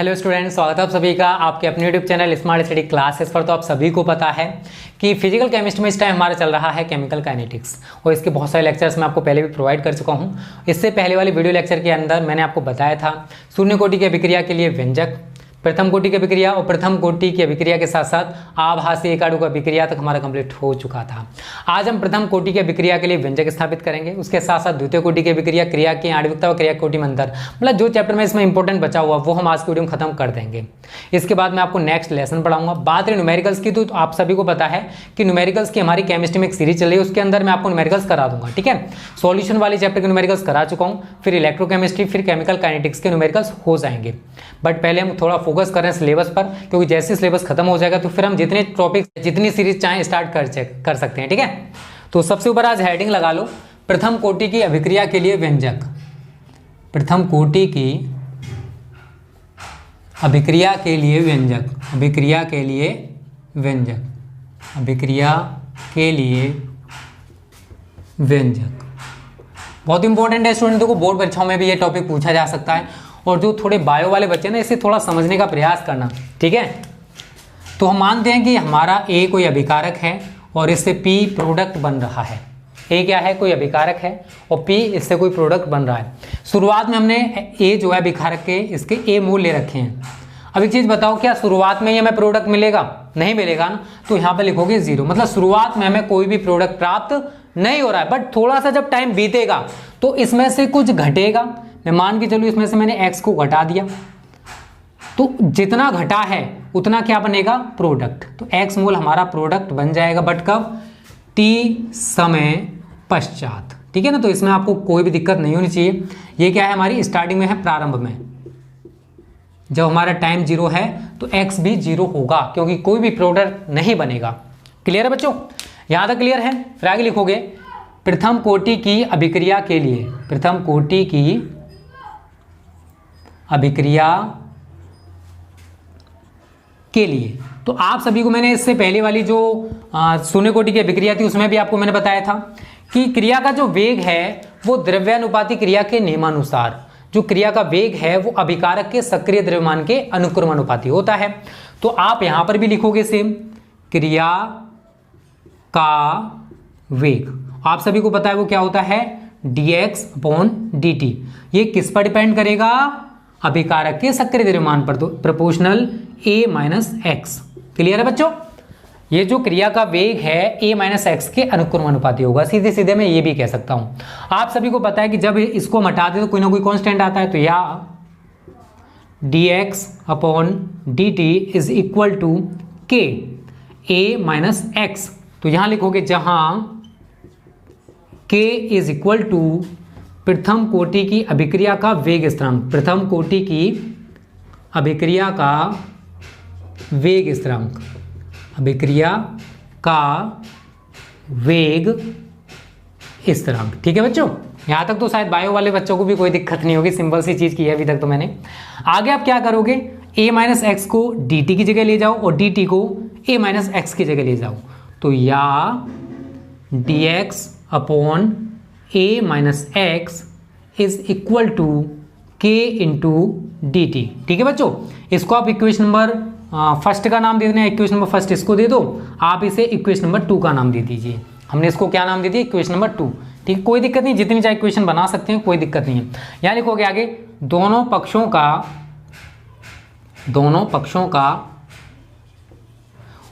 Hello students, स्वागत है आप सभी का आपके अपने YouTube channel smart study classes पर। तो आप सभी को पता है कि फिजिकल केमिस्ट्री में इस टाइम हमारा चल रहा है केमिकल काइनेटिक्स और इसके बहुत सारे लेक्चर्स मैं आपको पहले भी प्रोवाइड कर चुका हूं। इससे पहले वाली वीडियो लेक्चर के अंदर मैंने आपको बताया था शून्य कोटि की अभिक्रिया के लिए व्यंजक, प्रथम कोटि की अभिक्रिया और प्रथम कोटि की अभिक्रिया के साथ साथ आभासी एकाणु की अभिक्रिया तक हमारा कंप्लीट हो चुका था। आज हम प्रथम कोटि की अभिक्रिया के लिए व्यंजक स्थापित करेंगे, उसके साथ साथ द्वितीय कोटि की अभिक्रिया, क्रिया की आणविकता और क्रिया कोटि में अंतर, मतलब जो चैप्टर में इसमें इंपॉर्टेंट बचा हुआ वो हम आज की वीडियो में खत्म कर देंगे। इसके बाद मैं आपको नेक्स्ट लेसन पढ़ाऊंगा। बात रही न्यूमेरिकल्स की, तो आप सभी को पता है कि न्यूमेरिकल्स की हमारी केमिस्ट्री में एक सीरीज चल रही है, उसके अंदर मैं आपको न्यूमेरिकल्स करा दूंगा। ठीक है, सॉल्यूशन वाली चैप्टर के न्यूमेरिकल्स करा चुका हूं, फिर इलेक्ट्रोकेमिस्ट्री, फिर केमिकल काइनेटिक्स के न्यूमेरिकल्स हो जाएंगे। बट पहले हम थोड़ा फोकस कर रहे हैं सिलेबस पर, क्योंकि जैसे सिलेबस खत्म हो जाएगा तो फिर हम जितने टॉपिक जितनी सीरीज चाहें स्टार्ट कर सकते हैं। ठीक है, तो सबसे ऊपर आज हेडिंग लगा लो, प्रथम कोटि की अभिक्रिया के लिए व्यंजक। प्रथम कोटि की अभिक्रिया के लिए व्यंजक, अभिक्रिया के लिए व्यंजक, अभिक्रिया के लिए व्यंजक बहुत इंपॉर्टेंट है स्टूडेंट को। बोर्ड परीक्षाओं में भी ये टॉपिक पूछा जा सकता है और जो थोड़े बायो वाले बच्चे ना इसे थोड़ा समझने का प्रयास करना। ठीक है, तो हम मानते हैं कि हमारा ए कोई अभिकारक है और इससे पी प्रोडक्ट बन रहा है। ए क्या है? कोई अभिकारक है और पी इससे कोई प्रोडक्ट बन रहा है। शुरुआत में हमने ए जो है अभिकारक के इसके ए मूल ले रखे हैं। अब एक चीज बताओ, क्या शुरुआत में ही हमें प्रोडक्ट मिलेगा? नहीं मिलेगा ना, तो यहाँ पर लिखोगे 0, मतलब शुरुआत में हमें कोई भी प्रोडक्ट प्राप्त नहीं हो रहा है। बट थोड़ा सा जब टाइम बीतेगा तो इसमें से कुछ घटेगा। मैं मान के चलूँ इसमें से मैंने x को घटा दिया, तो जितना घटा है उतना क्या बनेगा? प्रोडक्ट। तो x मोल हमारा प्रोडक्ट बन जाएगा, बट कब? t समय पश्चात। ठीक है ना, तो इसमें आपको कोई भी दिक्कत नहीं होनी चाहिए। ये क्या है? हमारी स्टार्टिंग में है, प्रारंभ में। जब हमारा टाइम 0 है तो x भी 0 होगा, क्योंकि कोई भी प्रोडक्ट नहीं बनेगा। क्लियर है बच्चों? यहां तक क्लियर है? फिर आगे लिखोगे प्रथम कोटि की अभिक्रिया के लिए, प्रथम कोटि की अभिक्रिया के लिए। तो आप सभी को मैंने इससे पहले वाली जो शून्य कोटि की अभिक्रिया थी उसमें भी आपको मैंने बताया था कि क्रिया का जो वेग है वो द्रव्यानुपाती क्रिया के नियमानुसार, जो क्रिया का वेग है वो अभिकारक के सक्रिय द्रव्यमान के अनुक्रमानुपाती होता है। तो आप यहां पर भी लिखोगे सेम, क्रिया का वेग। आप सभी को पता है वो क्या होता है? dx/dt। ये किस पर डिपेंड करेगा? अभिकारक के सक्रिय द्रव्यमान पर, तो प्रोपोर्शनल a - x। क्लियर है बच्चों? ये जो क्रिया का वेग है a - x के अनुक्रमानुपाती होगा। सीधे सीधे मैं ये भी कह सकता हूं। आप सभी को पता है कि जब इसको हम हटा दे तो कोई ना कोई कांस्टेंट आता है, तो या dx/dt is equal to k a - x। तो यहां लिखोगे जहां k इज इक्वल टू प्रथम कोटि की अभिक्रिया का वेग स्थिरांक, प्रथम कोटि की अभिक्रिया का वेग स्थिरांक, अभिक्रिया का वेग स्थिरांक। ठीक है बच्चों? यहां तक तो शायद बायो वाले बच्चों को भी कोई दिक्कत नहीं होगी, सिंपल सी चीज की है अभी तक तो मैंने। आगे आप क्या करोगे? a - x को dt की जगह ले जाओ और dt को a - x की जगह ले जाओ। तो या dx/a - x is equal to k into d t. ठीक है बच्चों? इसको आप इक्वेशन नंबर फर्स्ट का नाम दे देना, इक्वेशन नंबर फर्स्ट इसको दे दो, आप इसे इक्वेशन नंबर 2 का नाम दे दीजिए। हमने इसको क्या नाम दे दिया? Equation number 2। ठीक है, कोई दिक्कत नहीं, जितनी चाहे इक्वेशन बना सकते हैं, कोई दिक्कत नहीं है। यहाँ लिखोगे आगे दोनों पक्षों का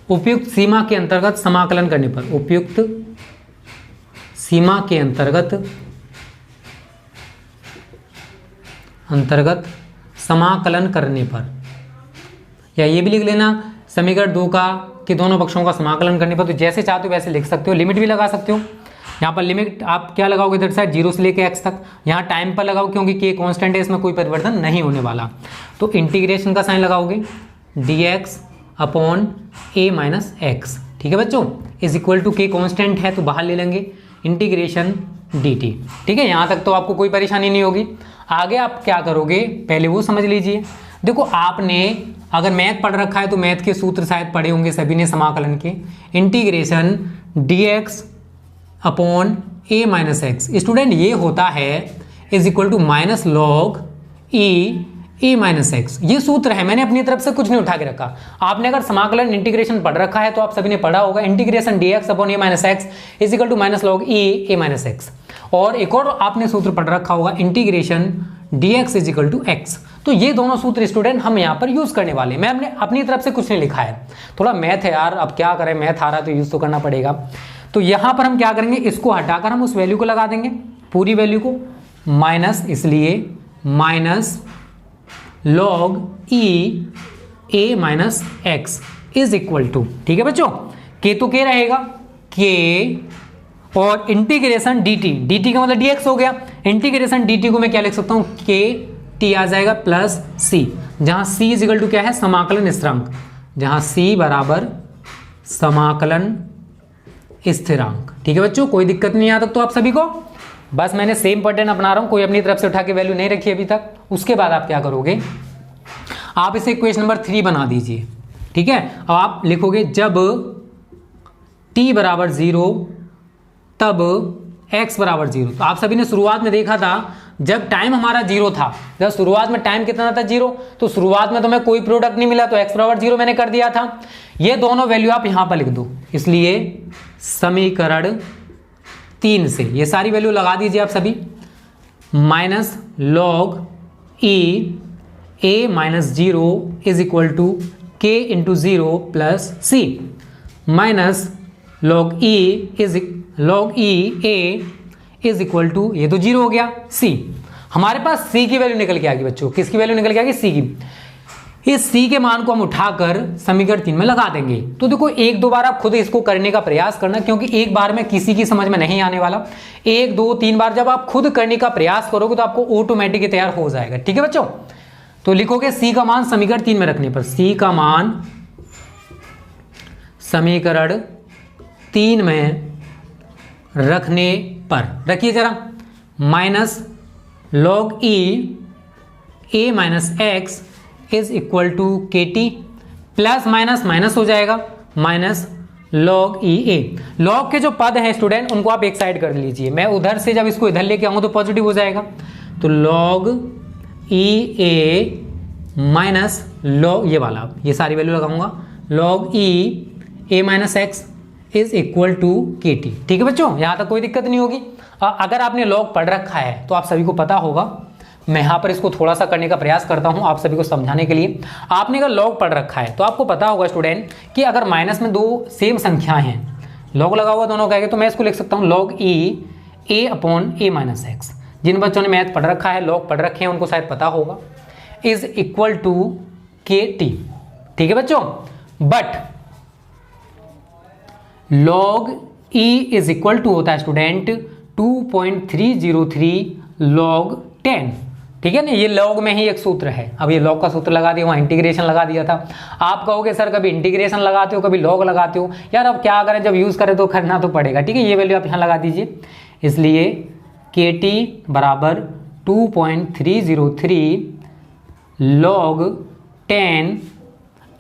उपयुक्त सीमा के अंतर्गत समाकलन करने पर, उपयुक्त सीमा के अंतर्गत समाकलन करने पर, या ये भी लिख लेना समीकरण 2 का कि दोनों पक्षों का समाकलन करने पर। तो जैसे चाहते हो वैसे लिख सकते हो, लिमिट भी लगा सकते हो। यहाँ पर लिमिट आप क्या लगाओगे? इधर साइड 0 से लेके x तक। यहाँ टाइम पर लगाओ क्योंकि k कांस्टेंट है, इसमें कोई परिवर्तन नहीं होने वाला। तो इंटीग्रेशन का साइन लगाओगे dx/a - x। ठीक है बच्चों? Is equal to k constant है तो बाहर ले लेंगे, इंटीग्रेशन dt। ठीक है, यहाँ तक तो आपको कोई परेशानी नहीं होगी। आगे आप क्या करोगे पहले वो समझ लीजिए। देखो, आपने अगर मैथ पढ़ रखा है तो मैथ के सूत्र शायद पढ़े होंगे सभी ने समाकलन के। Integration dx/a - x। स्टूडेंट ये होता है is equal to -log e a minus x, ये सूत्र है, मैंने अपनी तरफ से कुछ नहीं उठा के रखा। आपने अगर समाकलन इंटीग्रेशन पढ़ रखा है तो आप सभी ने पढ़ा होगा, integration dx upon a minus x is equal to minus log A minus x. और एक और आपने सूत्र पढ़ रखा होगा, integration dx is equal to x. तो ये दोनों सूत्र स्टूडेंट हम यहाँ पर यूज करने वाले हैं। मैं हमने अपनी तरफ से कुछ नहीं लिखा है, थोड़ा मैथ है यार, अब क्या करें, मैथ आ रहा है तो यूज तो करना पड़ेगा। तो यहाँ पर हम क्या करेंगे, इसको हटाकर हम उस वैल्यू को लगा देंगे, पूरी वैल्यू को, माइनस, इसलिए minus log A minus x is equal to, ठीक है बच्चों, के तो के रहेगा, के और इंटीग्रेशन dt का मतलब dx हो गया, इंटीग्रेशन dt को मैं क्या लिख सकता हूं, के टी आ जाएगा प्लस c, जहां c इज इक्वल टू क्या है, समाकलन स्थिरांक, जहां c बराबर समाकलन स्थिरांक। ठीक है बच्चों, कोई दिक्कत नहीं आता तो आप सभी को, बस मैंने सेम पैटर्न अपना रहा हूं, कोई अपनी तरफ से उठा के वैल्यू नहीं रखी अभी तक। उसके बाद आप क्या करोगे, आप इसे इक्वेशन नंबर 3 बना दीजिए, ठीक है। अब आप लिखोगे जब t बराबर 0 तब x बराबर 0। तो आप सभी ने शुरुआत में देखा था, जब टाइम हमारा 0 था, जब शुरुआत में टाइम कितना था 0, तो शुरुआत में तो हमें कोई प्रोडक्ट नहीं मिला, तो x बराबर 0 मैंने कर दिया था। ये दोनों वैल्यू आप यहां पर लिख दो, इसलिए समीकरण 3 से ये सारी वैल्यू लगा दीजिए आप सभी, minus log A minus 0 is equal to K into 0 plus C, minus log A is equal to, ये तो 0 हो गया, सी। हमारे पास सी की वैल्यू निकल के आ गई बच्चों, किसकी वैल्यू निकल के आ गई, सी की। इस सी के मान को हम उठाकर समीकरण 3 में लगा देंगे। तो देखो एक दो बार आप खुद इसको करने का प्रयास करना, क्योंकि एक बार में किसी की समझ में नहीं आने वाला। 1 2 3 बार जब आप खुद करने का प्रयास करोगे तो आपको ऑटोमेटिक तैयार हो जाएगा। ठीक है बच्चों, तो लिखोगे सी का मान समीकरण 3 में रखने पर, सी का मान समीकरण 3 में रखने पर रखिए जरा, minus log A minus x is equal to k t, plus minus minus हो जाएगा, माइनस लॉग ए। लॉग के जो पद हैं स्टूडेंट उनको आप एक साइड कर लीजिए, मैं उधर से जब इसको इधर लेके आऊँ तो पॉजिटिव हो जाएगा। तो लॉग ए माइनस लॉग, ये वाला ये सारी वैल्यू लगाऊंगा, log A minus x is equal to k t. ठीक है बच्चों, यहां तक कोई दिक्कत नहीं होगी। अगर आपने लॉग पढ़ रखा है तो आप सभी को पता होगा, मैं यहाँ पर इसको थोड़ा सा करने का प्रयास करता हूँ आप सभी को समझाने के लिए। आपने अगर लॉग पढ़ रखा है तो आपको पता होगा स्टूडेंट कि अगर माइनस में दो सेम संख्याएं हैं, लॉग लगा हुआ दोनों का, तो मैं इसको लिख सकता हूँ log A upon a minus x. जिन बच्चों ने मैथ पढ़ रखा है, लॉग पढ़ रखे हैं, उनको शायद पता होगा, is equal to k t. ठीक है बच्चों, but log e is equal to होता है स्टूडेंट 2.303 लॉग 10। ठीक है ना, ये लॉग में ही एक सूत्र है। अब ये लॉग का सूत्र लगा दिया, वहाँ इंटीग्रेशन लगा दिया था। आप कहोगे सर कभी इंटीग्रेशन लगाते हो कभी लॉग लगाते हो, यार अब क्या करें, जब यूज़ करें तो करना तो पड़ेगा। ठीक है, ये वैल्यू आप यहाँ लगा दीजिए, इसलिए के टी बराबर 2.303 log 10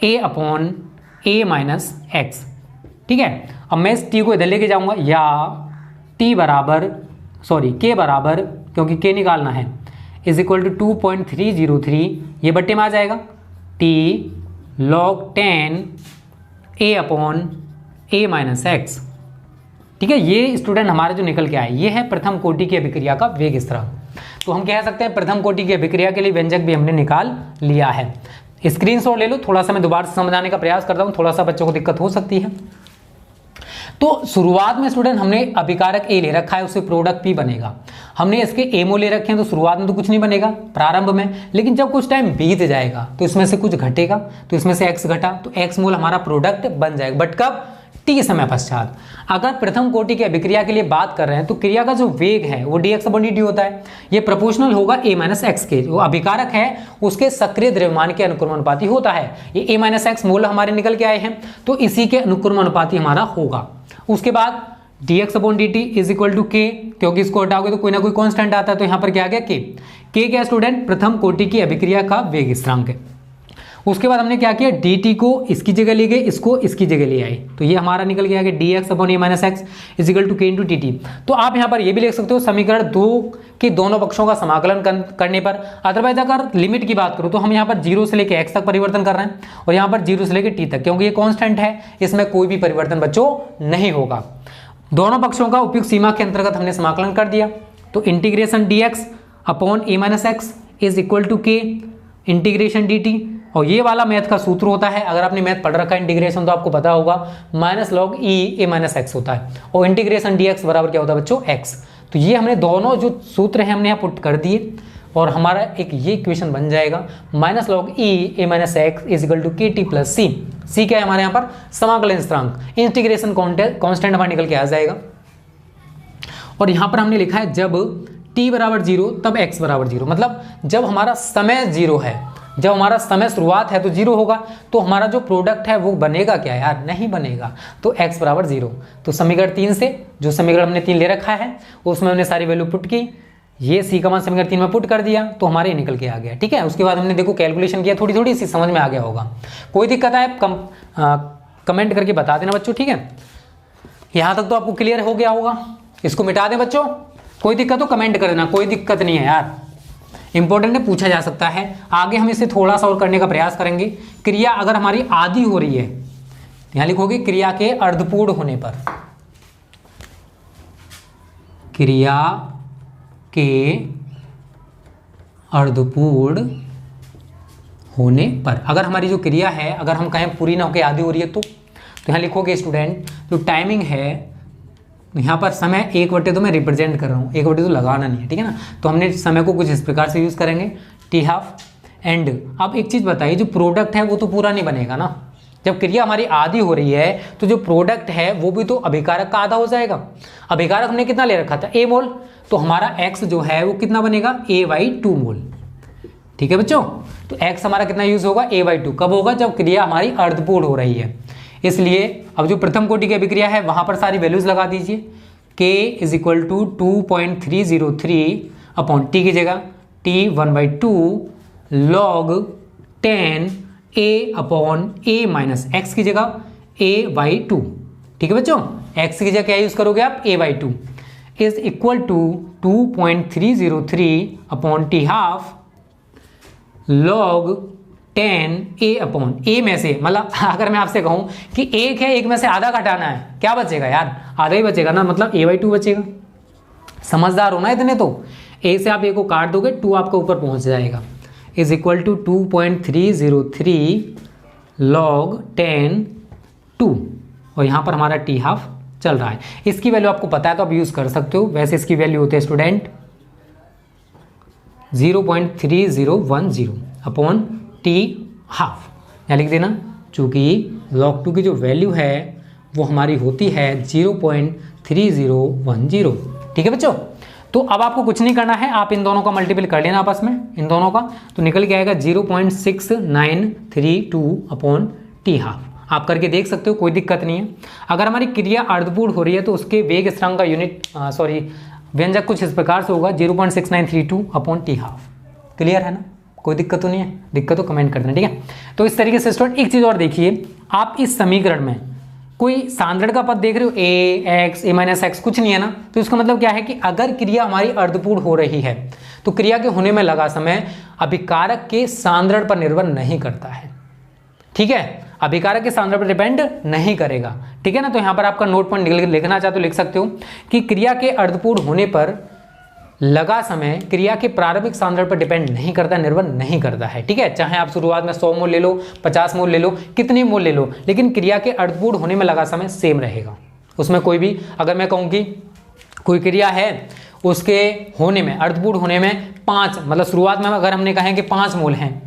A upon a minus x. ठीक है, अब मैं इस टी को इधर लेके जाऊंगा, या टी बराबर के बराबर, क्योंकि के निकालना है, इज इक्वल टू 2.303, ये बट्टे में आ जाएगा, T log 10 A upon a minus x. ठीक है, ये स्टूडेंट हमारे जो निकल के आए, ये है प्रथम कोटि की अभिक्रिया का वेग स्थिरांक। तो हम कह सकते हैं प्रथम कोटि की अभिक्रिया के लिए व्यंजक भी हमने निकाल लिया है। स्क्रीनशॉट ले लो, थोड़ा सा मैं दोबारा से समझाने का प्रयास करता हूँ, थोड़ा सा बच्चों को दिक्कत हो सकती है। तो शुरुआत में स्टूडेंट हमने अभिकारक ए ले रखा है, उससे प्रोडक्ट पी बनेगा। हमने इसके एमओ ले रखे हैं, तो शुरुआत में तो कुछ नहीं बनेगा प्रारंभ में, लेकिन जब कुछ टाइम बीत जाएगा तो इसमें से कुछ घटेगा, तो इसमें से एक्स घटा तो एक्स मोल हमारा प्रोडक्ट बन जाएगा, बट कब, टी समय पश्चात। अगर प्रथम कोटि की अभिक्रिया के लिए बात कर रहे हैं तो क्रिया का जो वेग है वो dx अपॉन dt होता है, ये प्रोपोर्शनल होगा a माइनस एक्स के। जो अभिकारक है उसके सक्रिय द्रव्यमान के अनुक्रमानुपाती होता है। ये a माइनस एक्स मोल हमारे निकल के आए हैं, तो इसी के अनुक्रमानुपाती हमारा होगा। उसके बाद dx upon dt is equal to k, क्योंकि इसको हटाओगे तो कोई ना कोई कांस्टेंट आता है, तो यहाँ पर क्या आ गया के क्या स्टूडेंट, प्रथम कोटि की अभिक्रिया का वेग स्थिरांक है। उसके बाद हमने क्या किया, dt को इसकी जगह ले गए, इसको इसकी जगह ले आए, तो ये हमारा निकल गया कि dx upon a minus x is equal to k into dt। तो आप यहाँ पर ये भी लिख सकते हो समीकरण 2 के दोनों पक्षों का समाकलन करने पर। अदरवाइज अगर लिमिट की बात करूँ तो हम यहाँ पर 0 से लेकर x तक परिवर्तन कर रहे हैं और यहाँ पर 0 से लेकर t तक, क्योंकि ये कॉन्स्टेंट है, इसमें कोई भी परिवर्तन बच्चों नहीं होगा। दोनों पक्षों का उपयुक्त सीमा के अंतर्गत हमने समाकलन कर दिया। तो integration dx upon a minus x is equal to k integration dt, और ये वाला मैथ का सूत्र होता है, अगर आपने मैथ पढ़ रखा है इंटीग्रेशन तो आपको पता होगा, minus log e a minus x होता है, और इंटीग्रेशन dx बराबर क्या होता है बच्चों, x। तो ये हमने दोनों जो सूत्र हैं हमने यहाँ पुट कर दिए और हमारा एक ये इक्वेशन बन जाएगा minus log e a minus x is equal to k t plus C. C क्या है हमारे यहाँ पर, समाकलन स्थिरांक, इंटीग्रेशन कांस्टेंट हमारा निकल के आ जाएगा। और यहाँ पर हमने लिखा है जब t बराबर 0 तब x बराबर 0, मतलब जब हमारा समय 0 है, जब हमारा समय शुरुआत है तो 0 होगा, तो हमारा जो प्रोडक्ट है वो बनेगा क्या यार, नहीं बनेगा, तो x बराबर 0। तो समीकरण 3 से, जो समीकरण हमने 3 ले रखा है उसमें हमने सारी वैल्यू पुट की, ये सी का मान समीकरण 3 में पुट कर दिया तो हमारे ये निकल के आ गया। ठीक है, उसके बाद हमने देखो कैलकुलेशन किया, थोड़ी थोड़ी सी समझ में आ गया होगा। कोई दिक्कत है कमेंट करके बता देना बच्चों। ठीक है, यहाँ तक तो आपको क्लियर हो गया होगा। इसको मिटा दें बच्चों, कोई दिक्कत हो कमेंट कर देना, कोई दिक्कत नहीं है यार, इंपॉर्टेंट है, पूछा जा सकता है। आगे हम इसे थोड़ा सा और करने का प्रयास करेंगे। क्रिया अगर हमारी आधी हो रही है, यहां लिखोगे क्रिया के अर्धपूर्ण होने पर, क्रिया के अर्धपूर्ण होने पर, अगर हमारी जो क्रिया है अगर हम कहें पूरी ना होकर आधी हो रही है तो यहाँ लिखोगे स्टूडेंट जो टाइमिंग है, यहाँ पर समय 1/2 मैं रिप्रेजेंट कर रहा हूँ, 1/2 लगाना नहीं है, ठीक है ना। तो हमने समय को कुछ इस प्रकार से यूज़ करेंगे, t हाफ एंड। अब एक चीज़ बताइए, जो प्रोडक्ट है वो तो पूरा नहीं बनेगा ना, जब क्रिया हमारी आधी हो रही है तो जो प्रोडक्ट है वो भी तो अभिकारक का आधा हो जाएगा। अभिकारक हमने कितना ले रखा था, a मोल, तो हमारा x जो है वो कितना बनेगा, a/2 मोल। ठीक है बच्चों, तो x हमारा कितना यूज होगा, a/2। कब होगा, जब क्रिया हमारी अर्धपूर्ण हो रही है। इसलिए अब जो प्रथम कोटि की अभिक्रिया है वहां पर सारी वैल्यूज लगा दीजिए, k is equal to 2.303 upon t की जगह t 1/2 log 10 a upon a minus x की जगह a/2। ठीक है बच्चों, x की जगह क्या यूज करोगे आप, a/2 is equal to 2.303 upon t half log 10 a upon a में से, मतलब अगर मैं आपसे कहूं कि एक है, एक में से आधा घटाना है, क्या बचेगा यार, आधा ही बचेगा ना, मतलब a/2 बचेगा। समझदार हो ना इतने, तो a से आप a को काट दोगे, 2 आपके ऊपर पहुंच जाएगा, इज इक्वल टू 2.303 log 10 2, और यहाँ पर हमारा t हाफ चल रहा है। इसकी वैल्यू आपको पता है तो आप यूज कर सकते हो। वैसे इसकी वैल्यू होती है स्टूडेंट 0.3010 अपॉन t हाफ, यहाँ लिख देना, चूंकि log 2 की जो वैल्यू है वो हमारी होती है 0.3010। ठीक है बच्चों, तो अब आपको कुछ नहीं करना है, आप इन दोनों का मल्टीपल कर लेना आपस में, इन दोनों का, तो निकल के आएगा 0.6932 अपॉन t हाफ। आप करके देख सकते हो, कोई दिक्कत नहीं है। अगर हमारी क्रिया अर्धपूर्ण हो रही है तो उसके वेग स्थिरांक का व्यंजक कुछ इस प्रकार से होगा 0.6932 अपॉन t हाफ। क्लियर है ना, कोई दिक्कत तो नहीं है, दिक्कत तो कमेंट कर देना। ठीक है, तो इस तरीके से स्टूडेंट एक चीज और देखिए, आप इस समीकरण में कोई सांद्रण का पद देख रहे हो, a माइनस एक्स कुछ नहीं है ना, तो इसका मतलब क्या है कि अगर क्रिया हमारी अर्धपूर्ण हो रही है तो क्रिया के होने में लगा समय अभिकारक के सांद्रण पर निर्भर नहीं करता है। ठीक है, अभिकारक के सांद्रण पर डिपेंड नहीं करेगा। ठीक है ना, तो यहाँ पर आपका नोट पॉइंट लिखना चाहते हो लिख सकते हो कि क्रिया के अर्धपूर्ण होने पर लगा समय क्रिया के प्रारंभिक सांद्रण पर डिपेंड नहीं करता, निर्भर नहीं करता है। ठीक है, चाहे आप शुरुआत में 100 मोल ले लो, 50 मोल ले लो, कितने मोल ले लो, लेकिन क्रिया के अर्धपूर्ण होने में लगा समय सेम रहेगा। उसमें कोई भी, अगर मैं कहूँ कि कोई क्रिया है उसके होने में, अर्धपूर्ण होने में 5, मतलब शुरुआत में अगर हमने कहें कि 5 मोल हैं,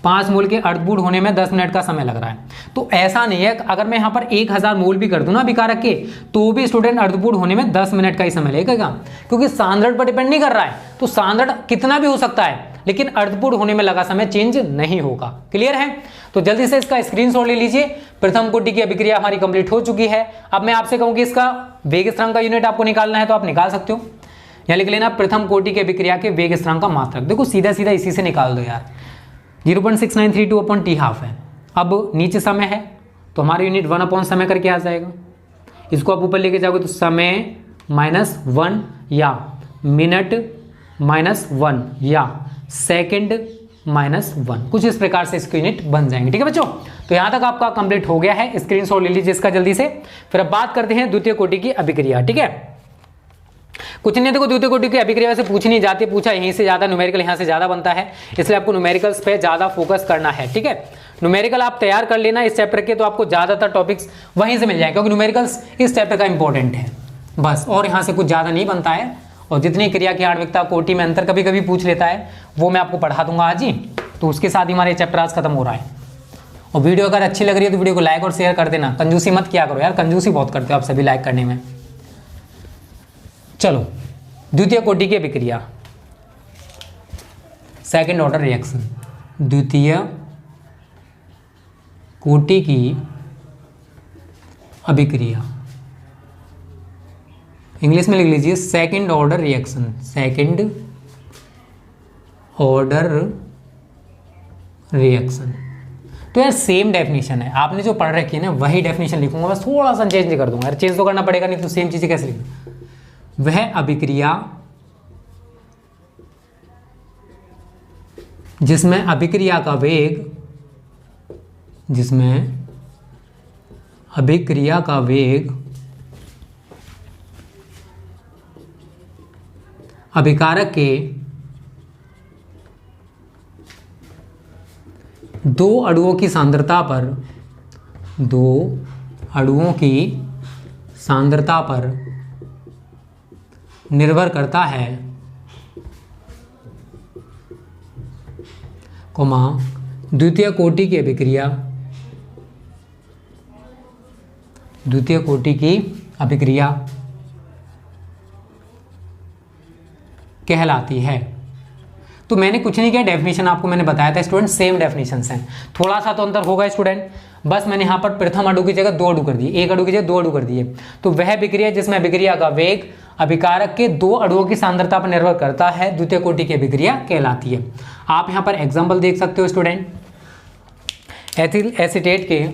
5 मोल के अर्धपूर्ण होने में 10 मिनट का समय लग रहा है, तो ऐसा नहीं है, अगर मैं यहाँ पर 1000 मोल भी कर दूं ना अभिकारक के, तो भी स्टूडेंट अर्धपूर्ण होने में 10 मिनट का ही समय लगेगा, क्योंकि सांद्रण पर डिपेंड नहीं कर रहा है। तो सांद्रण कितना भी हो सकता है, लेकिन अर्धपूर्ण होने में लगा समय चेंज नहीं होगा। क्लियर है, तो जल्दी से इसका स्क्रीनशॉट ले लीजिए। प्रथम कोटि की अभिक्रिया हमारी कंप्लीट हो चुकी है। अब मैं आपसे कहूँ कि इसका वेग स्थिरांक का यूनिट आपको निकालना है तो आप निकाल सकते हो, यहाँ लिख लेना प्रथम कोटि की अभिक्रिया के वेग स्थिरांक का मात्रक। देखो सीधा सीधा इसी से निकाल दो यार, 0.6932 अपॉन टी हाफ है। अब नीचे समय है तो हमारा यूनिट 1 अपॉन समय करके आ जाएगा। इसको आप ऊपर लेके जाओगे तो समय -1 या मिनट -1 या सेकंड -1, कुछ इस प्रकार से इसके यूनिट बन जाएंगे। ठीक है बच्चों, तो यहां तक आपका कंप्लीट हो गया है। स्क्रीनशॉट ले लीजिए इसका जल्दी से। फिर अब बात करते हैं द्वितीय कोटि की अभिक्रिया। ठीक है, कुछ नहीं, देखो द्वितीय कोटि की अभिक्रिया से पूछी नहीं जाती, पूछा यहीं से ज्यादा, न्यूमेरिकल यहां से ज्यादा बनता है, इसलिए आपको न्यूमेरिकल्स पे ज्यादा फोकस करना है। ठीक है, न्यूमेरिकल आप तैयार कर लेना इस चैप्टर के, तो आपको ज्यादातर टॉपिक्स वहीं से मिल जाएंगे, क्योंकि न्यूमेरिकल्स इस चैप्टर का इंपॉर्टेंट है बस, और यहाँ से कुछ ज्यादा नहीं बनता है। और जितनी क्रिया की आणविकता, कोटि में अंतर कभी कभी पूछ लेता है, वो मैं आपको पढ़ा दूंगा आज ही। तो उसके साथ ही हमारे चैप्टर आज खत्म हो रहा है। और वीडियो अगर अच्छी लग रही है तो वीडियो को लाइक और शेयर कर देना, कंजूसी मत किया करो यार, कंजूसी बहुत करते हो आप सभी लाइक करने में। चलो, द्वितीय कोटि की अभिक्रिया, सेकेंड ऑर्डर रिएक्शन, द्वितीय कोटि की अभिक्रिया, इंग्लिश में लिख लीजिए second order reaction, second order reaction. तो यार सेम डेफिनेशन है, आपने जो पढ़ रखी है ना वही डेफिनेशन लिखूंगा, बस थोड़ा सा चेंज कर दूंगा। यार चेंज तो करना पड़ेगा, नहीं तो सेम चीजें कैसे लिखूं। वह अभिक्रिया जिसमें अभिक्रिया का वेग, जिसमें अभिक्रिया का वेग अभिकारक के दो अणुओं की सांद्रता पर, दो अणुओं की सांद्रता पर निर्भर करता है, कोमा द्वितीय कोटि की अभिक्रिया, द्वितीय कोटि की अभिक्रिया कहलाती है। तो मैंने कुछ नहीं किया, डेफिनेशन आपको मैंने बताया था स्टूडेंट, सेम डेफिनेशंस हैं, थोड़ा सा तो अंतर होगा स्टूडेंट, बस मैंने यहाँ पर प्रथम अणु की जगह दो अणु कर दिए, एक अणु की जगह दो अणु कर दिए। तो वह अभिक्रिया जिसमें अभिक्रिया का वेग अभिकारक के दो अणुओं की सांद्रता पर निर्भर करता है, द्वितीय कोटि की अभिक्रिया कहलाती है। आप यहाँ पर एग्जाम्पल देख सकते हो स्टूडेंट, एथिल एसीटेट के,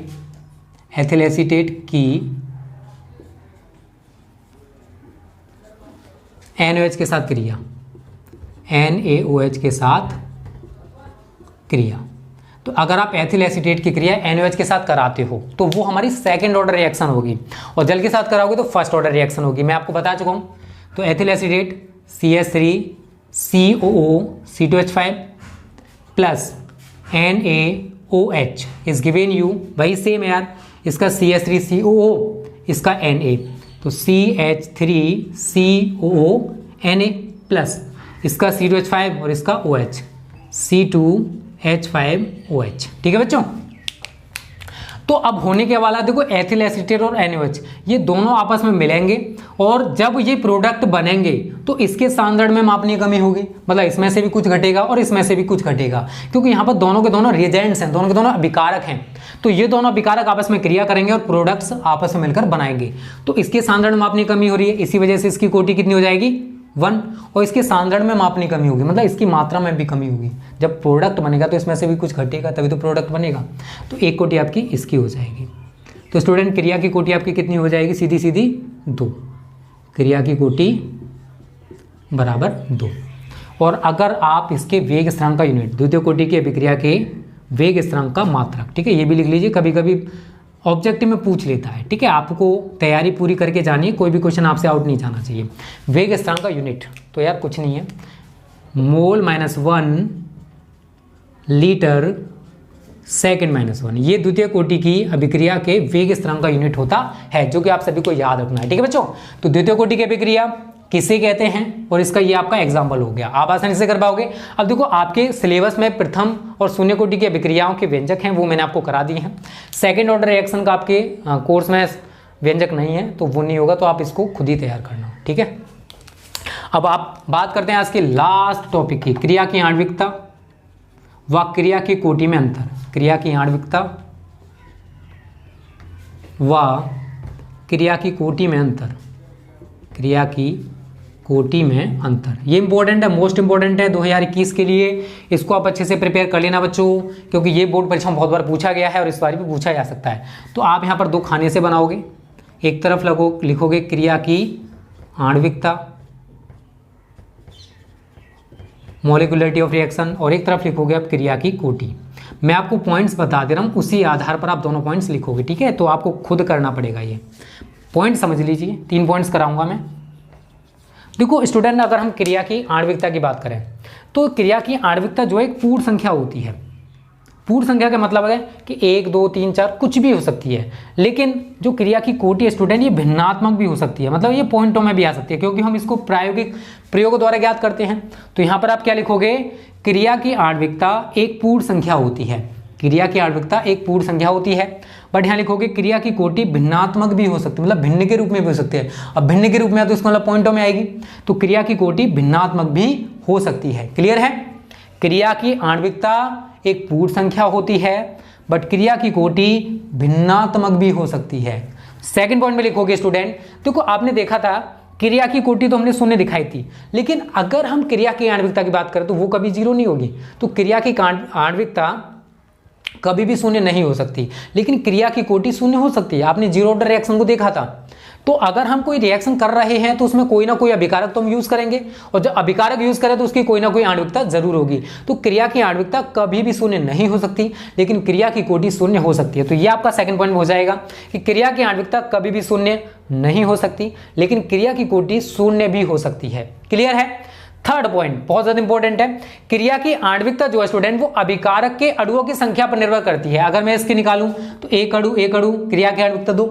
एथिल एसीटेट की NaOH के साथ क्रिया, NaOH के साथ क्रिया। तो अगर आप एथिल एसीटेट की क्रिया NaOH के साथ कराते हो तो वो हमारी सेकंड ऑर्डर रिएक्शन होगी, और जल के साथ कराओगे तो फर्स्ट ऑर्डर रिएक्शन होगी, मैं आपको बता चुका हूँ। तो ethyl acetate CH3 COO C2H5 plus NaOH is given you, वही सेम यार, इसका CH3 COO, इसका Na, तो CH3 COO Na प्लस इसका C2H5 और इसका OH C2H5OH। ठीक है बच्चों, तो अब होने के वाला देखो एथिल एसीटेट और NaOH ये दोनों आपस में मिलेंगे, और जब ये प्रोडक्ट बनेंगे तो इसके सांद्रण में मापनीय कमी होगी, मतलब इसमें से भी कुछ घटेगा और इसमें से भी कुछ घटेगा, क्योंकि यहाँ पर दोनों के दोनों रिएजेंट्स हैं, दोनों के दोनों अभिकारक हैं। तो ये दोनों अभिकारक आपस में क्रिया करेंगे और प्रोडक्ट्स आपस में मिलकर बनाएंगे, तो इसके सांद्रण में मापनीय कमी हो रही है, इसी वजह से इसकी कोटि कितनी हो जाएगी 1, और इसके सांद्रण में मापनीय कमी होगी, मतलब इसकी मात्रा में भी कमी होगी। जब प्रोडक्ट बनेगा तो इसमें से भी कुछ घटेगा, तभी तो प्रोडक्ट बनेगा, तो एक कोटि आपकी इसकी हो जाएगी। तो स्टूडेंट क्रिया की कोटि आपकी कितनी हो जाएगी, सीधी सीधी 2, क्रिया की कोटि बराबर 2। और अगर आप इसके वेग स्थिरांक का यूनिट, द्वितीय कोटि की अभिक्रिया के वेग स्थिरांक का मात्रक, ठीक है, ये भी लिख लीजिए, कभी कभी ऑब्जेक्टिव में पूछ लेता है। ठीक है, आपको तैयारी पूरी करके जानिए, कोई भी क्वेश्चन आपसे आउट नहीं जाना चाहिए। वेग स्थिरांक का यूनिट तो यार कुछ नहीं है, मोल -1 लीटर सेकंड -1, ये द्वितीय कोटि की अभिक्रिया के वेग स्थिरांक का यूनिट होता है, जो कि आप सभी को याद रखना है। ठीक है बच्चों, तो द्वितीय कोटि की अभिक्रिया किसे कहते हैं, और इसका ये आपका एग्जाम्पल हो गया, आप आसानी से कर पाओगे। अब देखो आपके सिलेबस में प्रथम और शून्य कोटि की अभिक्रियाओं के व्यंजक हैं, वो मैंने आपको करा दिए हैं। सेकंड ऑर्डर रिएक्शन का आपके कोर्स में व्यंजक नहीं है, तो वो नहीं होगा, तो आप इसको खुद ही तैयार करना। ठीक है, अब आप बात करते हैं आज के लास्ट टॉपिक की, क्रिया की आणविकता व क्रिया की कोटि में अंतर, क्रिया की आणविकता व क्रिया की कोटि में अंतर, क्रिया की कोटि में अंतर। ये इंपॉर्टेंट है, मोस्ट इंपॉर्टेंट है 2021 के लिए। इसको आप अच्छे से प्रिपेयर कर लेना बच्चों, क्योंकि ये बोर्ड परीक्षा में बहुत बार पूछा गया है और इस बार भी पूछा जा सकता है। तो आप यहाँ पर दो खाने से बनाओगे, एक तरफ लिखोगे क्रिया की आणविकता, मॉलिक्यूलरिटी ऑफ रिएक्शन, और एक तरफ लिखोगे आप क्रिया की कोटि। मैं आपको पॉइंट्स बता दे रहा हूँ, उसी आधार पर आप दोनों पॉइंट्स लिखोगे, ठीक है। तो आपको खुद करना पड़ेगा, ये पॉइंट समझ लीजिए। 3 पॉइंट्स कराऊंगा मैं। देखो स्टूडेंट, अगर हम क्रिया की आणविकता की बात करें तो क्रिया की आणविकता जो है एक पूर्ण संख्या होती है। पूर्ण संख्या का मतलब है कि 1 2 3 4 कुछ भी हो सकती है। लेकिन जो क्रिया की कोटि है स्टूडेंट, ये भिन्नात्मक भी हो सकती है, मतलब ये पॉइंटों में भी आ सकती है, क्योंकि हम इसको प्रायोगिक प्रयोग द्वारा ज्ञात करते हैं। तो यहाँ पर आप क्या लिखोगे, क्रिया की आणविकता एक पूर्ण संख्या होती है। क्रिया की आणविकता एक पूर्ण संख्या होती है। बट यहाँ लिखोगे क्रिया की कोटि भिन्नात्मक भी हो सकती है, मतलब भिन्न के रूप में भी हो सकती है। अब भिन्न के रूप में तो इसका मतलब पॉइंटों में आएगी, तो क्रिया की कोटि भिन्नात्मक भी हो सकती है। क्लियर है। क्रिया की आणविकता एक पूर्ण संख्या होती है, बट क्रिया की कोटि भिन्नात्मक भी हो सकती है। सेकंड पॉइंट में लिखोगे स्टूडेंट, देखो आपने देखा था क्रिया की कोटि तो हमने शून्य दिखाई थी, लेकिन अगर हम क्रिया की आणविकता की बात करें तो वो कभी 0 नहीं होगी। तो क्रिया की आणविकता कभी भी शून्य नहीं हो सकती, लेकिन क्रिया की कोटि शून्य हो सकती है। आपने जीरो ऑर्डर रिएक्शन को देखा था। तो अगर हम कोई रिएक्शन कर रहे हैं तो उसमें कोई ना कोई अभिकारक तो हम यूज करेंगे, और जब अभिकारक यूज करें तो उसकी कोई ना कोई आणविकता जरूर होगी। तो क्रिया की आणविकता कभी भी शून्य नहीं हो सकती, लेकिन क्रिया की कोटि शून्य हो सकती है। तो ये आपका सेकंड पॉइंट हो जाएगा कि क्रिया की आणविकता कभी भी शून्य नहीं हो सकती, लेकिन क्रिया की कोटि शून्य भी हो सकती है। क्लियर है। थर्ड पॉइंट बहुत ज्यादा इंपॉर्टेंट है, क्रिया की आणविकता जो है स्टूडेंट वो अभिकारक के अणुओं की संख्या पर निर्भर करती है। अगर मैं इसकी निकालूं तो एक अणु क्रिया की आणविकता 2।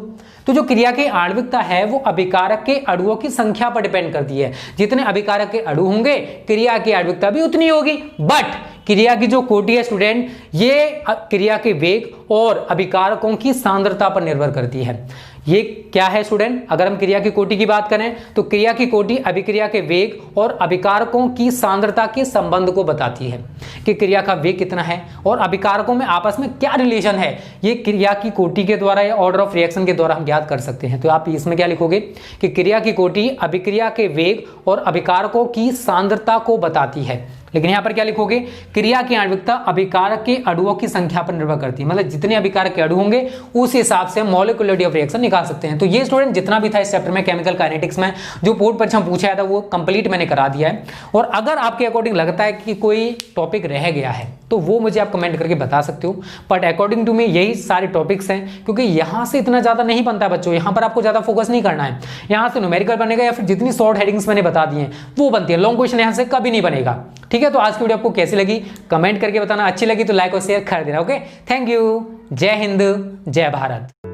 तो जो क्रिया की आणविकता है वो अभिकारक के अणुओं की संख्या पर डिपेंड करती है। जितने अभिकारक के अणु होंगे क्रिया की आणविकता भी उतनी होगी। बट क्रिया की जो कोटि है स्टूडेंट, ये क्रिया के वेग और अभिकारकों की सांद्रता पर निर्भर करती है। ये क्या है स्टूडेंट, अगर हम क्रिया की कोटि की बात करें तो क्रिया की कोटि अभिक्रिया के वेग और अभिकारकों की सांद्रता के संबंध को बताती है कि क्रिया का वेग कितना है और अभिकारकों में आपस में क्या रिलेशन है। ये क्रिया की कोटि के द्वारा या ऑर्डर ऑफ रिएक्शन के द्वारा हम ज्ञात कर सकते हैं। तो आप इसमें क्या लिखोगे कि क्रिया की कोटि अभिक्रिया के वेग और अभिकारकों की सांद्रता को बताती है। लेकिन यहां पर क्या लिखोगे, क्रिया की आणविकता अभिकारक के अणुओं की संख्या पर निर्भर करती है, मतलब जितने अभिकारक के अणु होंगे उस हिसाब से मॉलिक्यूलरिटी ऑफ रिएक्शन निकाल सकते हैं। तो ये स्टूडेंट जितना भी था इस चैप्टर में केमिकल काइनेटिक्स में जो बोर्ड परीक्षा में पूछा था वो कंप्लीट मैंने करा दिया है। और अगर आपके अकॉर्डिंग लगता है कि कोई टॉपिक रह गया है तो वो मुझे आप कमेंट करके बता सकते हो। बट अकॉर्डिंग टू मी यही सारे टॉपिक्स हैं, क्योंकि यहाँ से इतना ज्यादा नहीं बनता है बच्चों, यहाँ पर आपको ज्यादा फोकस नहीं करना है। यहाँ से न्यूमेरिकल बनेगा या फिर जितनी शॉर्ट हेडिंग्स मैंने बता दी हैं वो बनती है, लॉन्ग क्वेश्चन यहाँ से कभी नहीं बनेगा। ठीक है, तो आज की वीडियो आपको कैसी लगी कमेंट करके बताना, अच्छी लगी तो लाइक और शेयर कर देना। ओके, थैंक यू, जय हिंद, जय भारत।